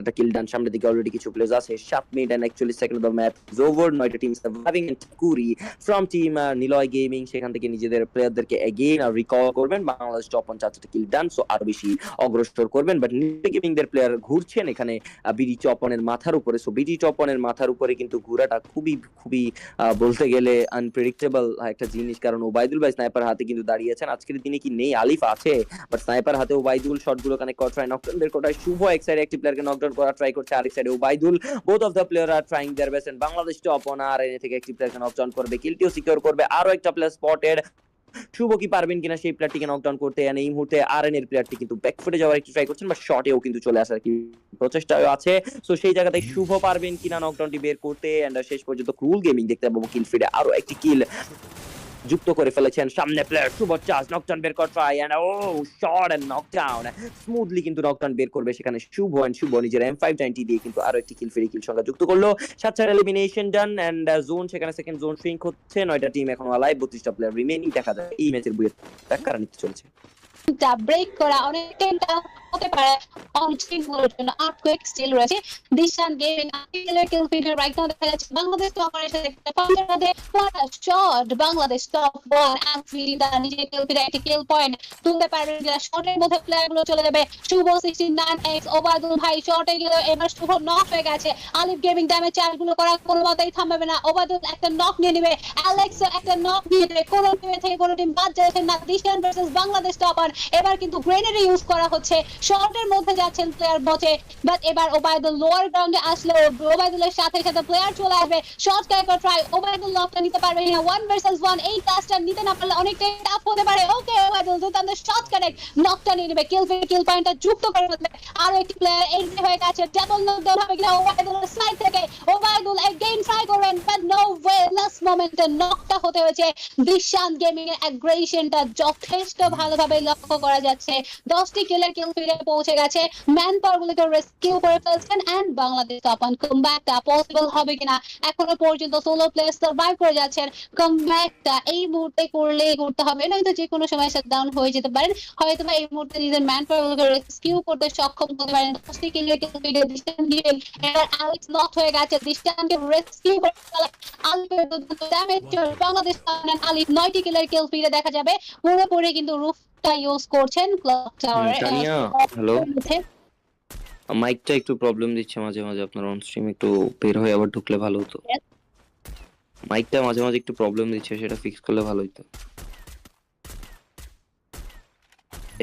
একটা কিল ডান, সামনের দিকে অলরেডি কিছু প্লেয়ার্স আছে। 7 minute and 41 second of the match is over. 9টা টিম সার্ভাইভিং এন্ড কুরি ফ্রম টিম নিলয় গেমিং সেখান থেকে নিজেদের প্লেয়ারদেরকে এগেইন রিকল করবেন। বাংলাদেশ টপ 1 4টা কিল ডান, সো আরো বেশি অগ্রসর করবেন। বাট নিলয় গেমিং দের প্লেয়ার ঘুরছেন এখানে বিডি চপনের মাথার উপরে। সো বিডি চপনের মাথার উপরে কিন্তু ঘোরাটা খুবই খুবই বলতে গেলে আনপ্রেডিক্টেবল একটা জিনিস, কারণ ওবায়দুল ভাই স্নাইপার হাতে কিন্তু দাঁড়িয়েছেন। আজকের দিনে কি নেই? আলিফ আছে, বাট স্নাইপার হাতে ওবায়দুল শটগুলো কানেক্ট করা ট্রাই, নকডাউন বের করা। শুভ এক সাইডে একটি প্লেয়ারকে নকডাউন করা ট্রাই করছে, আরেক সাইডে Obaidul. Both of the player are trying their best. Bangladesh top one আর এনে থেকে একটি প্লেয়ারকে নকডাউন করবে, কিলটিও সিকিউর করবে। আরো একটা প্লেয়ার স্পটেড, শুভ কি পারবেন কিনা সেই প্লেয়ারটিকে নকডাউন করতে। এই মুহূর্তে আরএন এর প্লেয়ারটি কিন্তু ব্যাকফুটে যাওয়ার একটু ট্রাই করছেন, বাট শটেও কিন্তু চলে আসার কি প্রচেষ্টাও আছে। সো সেই জায়গাতে শুভ পারবেন কিনা নকডাউনটি বের করতে। এন্ড শেষ পর্যন্ত ক্রুল গেমিং দেখতে পাবো কিল ফিডে আরো একটি কিল যুক্ত করে ফেলেছেন। সামনে প্লেয়ার শুভ চার্জ, নকডাউন বের করা try and shot and knockdown. Smoothly কিন্তু নকডাউন বের করবে সেখানে শুভ। এন্ড শুভ নিজের M590 দিয়ে কিন্তু আরো একটি কিল ফ্রি কিল সংখ্যা যুক্ত করলো। 7 এলিমিনেশন ডান এন্ড জোন সেখানে সেকেন্ড জোন শ্রিঙ্ক হচ্ছে। 9টা টিম এখনো আলাইভ, 32টা প্লেয়ার রিমেইনিং। দেখা যায় এই ম্যাচের বুয়ের কারা নিতে চলেছে। ব্রেক করা অনেকটাই হতে পারে অন স্ট্রিম গুলোর জন্য। আর্থকুয়েক স্টিল রয়েছে দিশান গেমিং আর্টিকুলার কিল ফিডার রাইট নাও দেখা যাচ্ছে বাংলাদেশ টপ এর সাথে একটা পাঞ্জার মধ্যে what a shot. Bangladesh top 1 and ফিডি দা নিজে কিল ফিডার একটা কিল পয়েন্ট তুলতে পারবে না। শটের মধ্যে প্লেয়ার গুলো চলে যাবে। শুভ 69x ওবায়দুল ভাই শটে গেল, এবার শুভ নক হয়ে গেছে। আলিফ গেমিং ড্যামেজ চার্জ গুলো করা কোনো মতেই থামবে না। ওবায়দুল একটা নক নিয়ে নেবে, অ্যালেক্স একটা নক নিয়ে নেবে। কোন টিম থেকে কোন টিম বাদ যাচ্ছে না। Dishan versus Bangladesh top. এবার কিন্তু গ্রেনেড ইউজ করা হচ্ছে, শর্টের মধ্যে যাচ্ছেন প্লেয়ার বচে। বাট এবার ওবায়দুল লোয়ার গ্রাউন্ডে আসলে ওবায়দুলের সাথে সাথে প্লেয়ার চলে আসবে। শর্ট ক্যারেক্টার ট্রাই, ওবায়দুল লকটা নিতে পারবে না। 1 ভার্সেস 1 এই টাস্কটা নিতে না পারলে অনেকটাই টাফ হতে পারে। ওকে ওবায়দুল দুর্দান্ত শর্ট কানেক্ট, নকটা নিয়ে নেবে, কিল পয়েন্টটা যুক্ত করে ফেলবে। আরো একটি প্লেয়ার এন্ট্রি হয়ে গেছে, ডাবল নকডাউন হবে কিনা ওবায়দুলের সাইড থেকে। ওবায়দুল এগেইন ট্রাই করবেন, বাট নো ওয়ে, লাস্ট মোমেন্টে নকটা হতে হয়েছে। দিশান গেমিং এর অ্যাগ্রেশনটা যথেষ্ট ভালোভাবে লক্ষ্য করা যাচ্ছে। 10টি কিলের কিল ফিডে পৌঁছে গেছে, ম্যান পাওয়ার গুলোকে রেস্কিউ করে ফেলছেন। এন্ড বাংলাদেশ তখন কামব্যাকটা পসিবল হবে কিনা, এখনো পর্যন্ত সোলো প্লেয়ার সার্ভাইভ করে যাচ্ছেন। কামব্যাকটা এই মুহূর্তে করলেই করতে হবে, নয়তো যে কোনো সময় শাটডাউন হয়ে যেতে পারেন। হয়তো এই মুহূর্তে নিজের ম্যান পাওয়ার গুলোকে রেস্কিউ করতে সক্ষম হতে পারেন। 10টি কিলের কিল ফিডে দিশান গেমিং। এবার অ্যালেক্স নক হয়ে গেছে, দিশানকে রেস্কিউ করে আলিফের দুর্দান্ত ড্যামেজ। বাংলাদেশ আলিফ 9টি কিলের কিল ফিডে দেখা যাবে। পুরোপুরি কিন্তু রুফটা ইউজ করছেন ক্লক টাওয়ারে। তানিয়া হ্যালো, মাইকটা একটু প্রবলেম দিচ্ছে মাঝে মাঝে, আপনার অন স্ট্রিম একটু বের হয়ে আবার ঢুকলে ভালো হতো। মাইকটা মাঝে মাঝে একটু প্রবলেম দিচ্ছে, সেটা ফিক্স করলে ভালো হতো।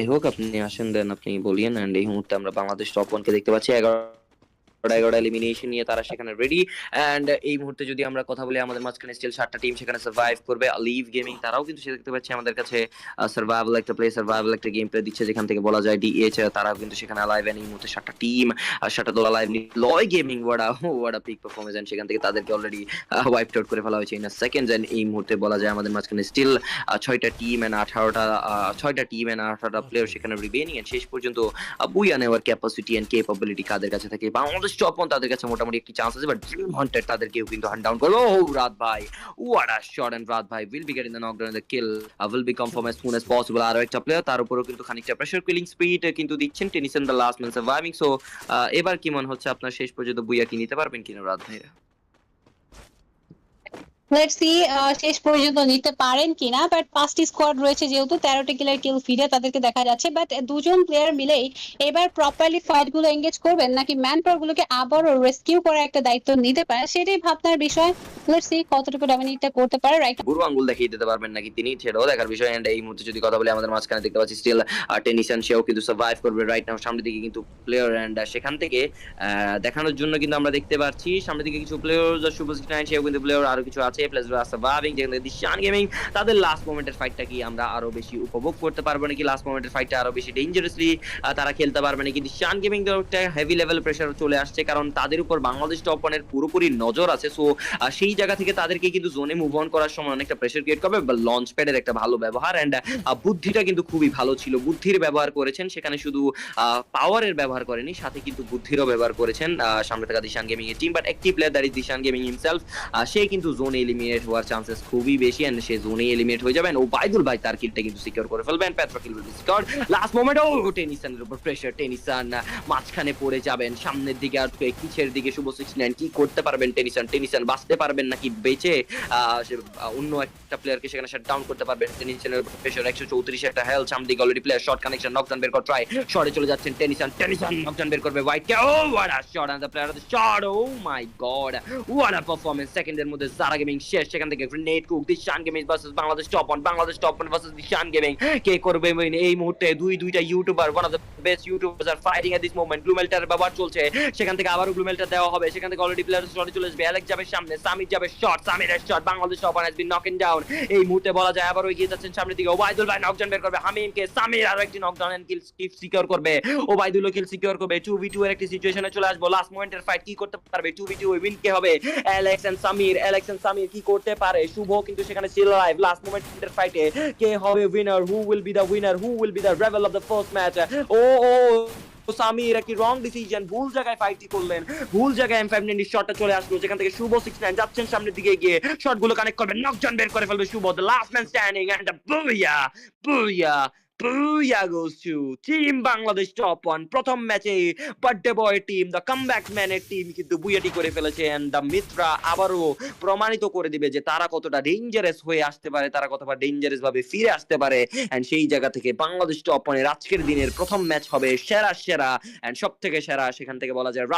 এই হোক, আপনি আসেন, দেন আপনি বলিয়েন। এন্ড এই মুহূর্তে আমরা বাংলাদেশ টপ 1 কে দেখতে পাচ্ছি 11টা এলিমিনেশন নিয়ে তারা সেখানে রেডি। এন্ড এই মুহূর্তে যদি আমরা কথা বলি, আমাদের মাঝখানে স্টিল 7টা টিম সেখানে সার্ভাইভ করবে। আলিফ গেমিং তারাও কিন্তু সে দেখতে পাচ্ছি আমাদের কাছে সার্ভাইভাল একটা প্লে, সার্ভাইভাল একটা গেম প্লে দিচ্ছে, যেখান থেকে বলা যায় ডিএইচ তারাও কিন্তু সেখানে লাইভ। এন্ড এই মুহূর্তে 7টা টিম আর 7টা দল লাইভ। লয় গেমিং ওয়াটা পিক পারফরম্যান্স, এন্ড সেখান থেকে তাদেরকে অলরেডি ওয়াইপড আউট করে ফেলা হয়েছে ইন আ সেকেন্ডস। এন্ড এই মুহূর্তে বলা যায় আমাদের মাঝখানে স্টিল 6টা টিম এন্ড 18টা প্লেয়ার সেখানে রিমেইনিং। এন্ড শেষ পর্যন্ত বুইয়া নেওয়ার ক্যাপাসিটি এন্ড কেপাবিলিটি কাদের কাছে থাকে? বাংলাদেশ টপ 1 তাদের কাছে মোটামুটি একটি চান্স আছে, বাট ড্রিম হান্টার তাদেরকেও কিন্তু হান্ট ডাউন করবে। রাত ভাই, what a shot, and রাত ভাই will be getting the knockdown and the kill will be confirm as soon as possible. আরো একটা প্লেয়ার, তার উপরেও কিন্তু খানিকটা প্রেসার কিলিং স্পিড কিন্তু দিচ্ছেন। Tennyson the last man surviving. So এবার কি মনে হচ্ছে আপনার, শেষ পর্যন্ত বুইয়া কি নিতে পারবেন কিনা রাত ভাইরা? লেটস সি শেষ পর্যন্ত নিতে পারেন কিনা। বাট 5টি স্কোয়াড রয়েছে, যেহেতু 13টি কিলের কিল ফিডে তাদেরকে দেখা যাচ্ছে। বাট দুজন প্লেয়ার মিলেই এবার প্রপারলি ফাইট গুলো এঙ্গেজ করবেন, নাকি ম্যান পাওয়ার গুলোকে আবারও রেস্কিউ করার একটা দায়িত্ব নিতে পারে, সেটাই ভাবনার বিষয়। লেটস সি কতটুকু ডমিনেটটা করতে পারে। রাইট, বুড়ো আঙ্গুল দেখিয়ে দিতে পারবেন নাকি তিনি, সেটাও দেখার বিষয়। এন্ড এই মুহূর্তে যদি কথা বলি, আমাদের মাঝখানে দেখতে পাচ্ছি স্টিল টেনিসন, সেও কিন্তু সার্ভাইভ করবে রাইট নাও। সামনের দিকে কিন্তু প্লেয়ার, এন্ড সেখান থেকে দেখানোর জন্য কিন্তু আমরা দেখতে পাচ্ছি সামনের দিকে কিছু প্লেয়ার, শুভ 69 সেও কিন্তু প্লেয়ার, আরো কিছু আছে প্লাস সার্ভাইভিং। যেখান থেকে দিশান গেমিং তাদের লাস্ট মোমেন্টের ফাইটটা কি আমরা আরো বেশি উপভোগ করতে পারবো নাকি? লাস্ট মোমেন্টের ফাইটটা আরো বেশি ডেঞ্জারাসলি তারা খেলতে পারবে নাকি? দিশান গেমিং একটা হেভি লেভেল প্রেসার চলে আসছে, কারণ তাদের উপর বাংলাদেশ টপ 1 এর পুরোপুরি নজর আছে। সো সেই জায়গা থেকে তাদেরকে কিন্তু জোনে মুভ অন করার সময় অনেকটা প্রেসার ক্রিয়েট করবে। বা লঞ্চ প্যাডের একটা ভালো ব্যবহার, এন্ড বুদ্ধিটা কিন্তু খুবই ভালো ছিল। বুদ্ধির ব্যবহার করেছেন সেখানে, শুধু পাওয়ারের ব্যবহার করেনি, সাথে কিন্তু বুদ্ধিরও ব্যবহার করেছেন সামনে থাকা দিশান গেমিং এর টিম। বাট একটি player that is Dishan gaming himself, সে কিন্তু জোনে এলিমিনেট হওয়ার চান্সেস খুবই বেশি এন্ড সে জোনে এলিমিনেট হয়ে যাবেন। ওবাইদুল ভাই তার কিলটা কিন্তু সিকিউর করে ফেলবেন। পেট্রো kill will be secured. Last moment, ও টেনিসনের উপর প্রেসার, টেনিসন মাঝখানে পড়ে যাবেন, সামনের দিকে আর কিছের দিকে শুভ 69 কি করতে পারবেন টেনিসন বাঁচতে পারবেন নাকি বেঁচে অন্য একটা প্লেয়ারকে সেখানে শাট ডাউন করতে পারবেন। টেনিসনের উপর প্রেসার, 134 একটা হেলথ, সামনে দিকে already player short connection, knockdown বের কর ট্রাই, শর্টে চলে যাচ্ছেন টেনিসন নকডাউন বের করবে হোয়াইট কে। Oh what a shot on the player of the shot, oh my god what a performance. সেকেন্ডের মধ্যে জারা গেমিং শেষ, সেখান থেকে grenade cook, Dishan gaming versus Bangladesh top one versus Dishan gaming. কে করবে এই মুহূর্তে? দুইটা youtuber, one of the best youtubers are fighting at this moment. গ্লুমেলটার ব্যবহার চলছে, সেখান থেকে আবারও গ্লুমেলটা দেওয়া হবে, সেখান থেকে অলরেডি প্লেয়ার শটে চলে আসবে। অ্যালেক্স যাবে সামনে, সামির যাবে শট, সামিরের shot, Bangladesh top one has been knocked down. এই মুহূর্তে বলা যায় আবারও এগিয়ে যাচ্ছেন সামনের দিকে। ওবাইদুল ভাই নকডাউন বের করবে হামিমকে, সামির আরো একটি নকডাউন এন্ড কিল সিকিউর করবে, ওবাইদুলও কিল সিকিউর করবে। 2v2 এর একটি সিচুয়েশনে চলে আসবো। লাস্ট মোমেন্টের ফাইট কি করতে পারবে 2v2 উইন কে হবে? অ্যালেক্স এন্ড সামির কি করতে পারে? শুভ কিন্তু সেখানে ছিল লাইভ। লাস্ট মোমেন্টের ফাইটে কে হবে winner? Who will be the rebel of the first match? Oh Samir একটি রং ডিসিশন, ভুল জায়গায় ফাইটটি করলেন, ভুল জায়গায় M590 শটটা চলে আসলো, যেখান থেকে শুভ 69 যাচ্ছেন সামনের দিকে গিয়ে শটগুলো কানেক্ট করবেন, নকডাউন বের করে ফেলবে Shubho. The last man standing and the Booyah goes to Team Bangladesh Top 1. প্রথম ম্যাচে birthday boy team, the comeback ম্যানের টিম কিন্তু বুয়াটি করে ফেলেছে এন্ড দ্য মিত্রা আবারও প্রমাণিত করে দিবে যে তারা কতটা ডেঞ্জারাস হয়ে আসতে পারে, তারা কতটা ডেঞ্জারাস ভাবে ফিরে আসতে পারে। এন্ড সেই জায়গা থেকে বাংলাদেশ টপ 1 এর আজকের দিনের প্রথম ম্যাচ হবে সেরা এন্ড সবথেকে সেরা। সেখান থেকে বলা যায়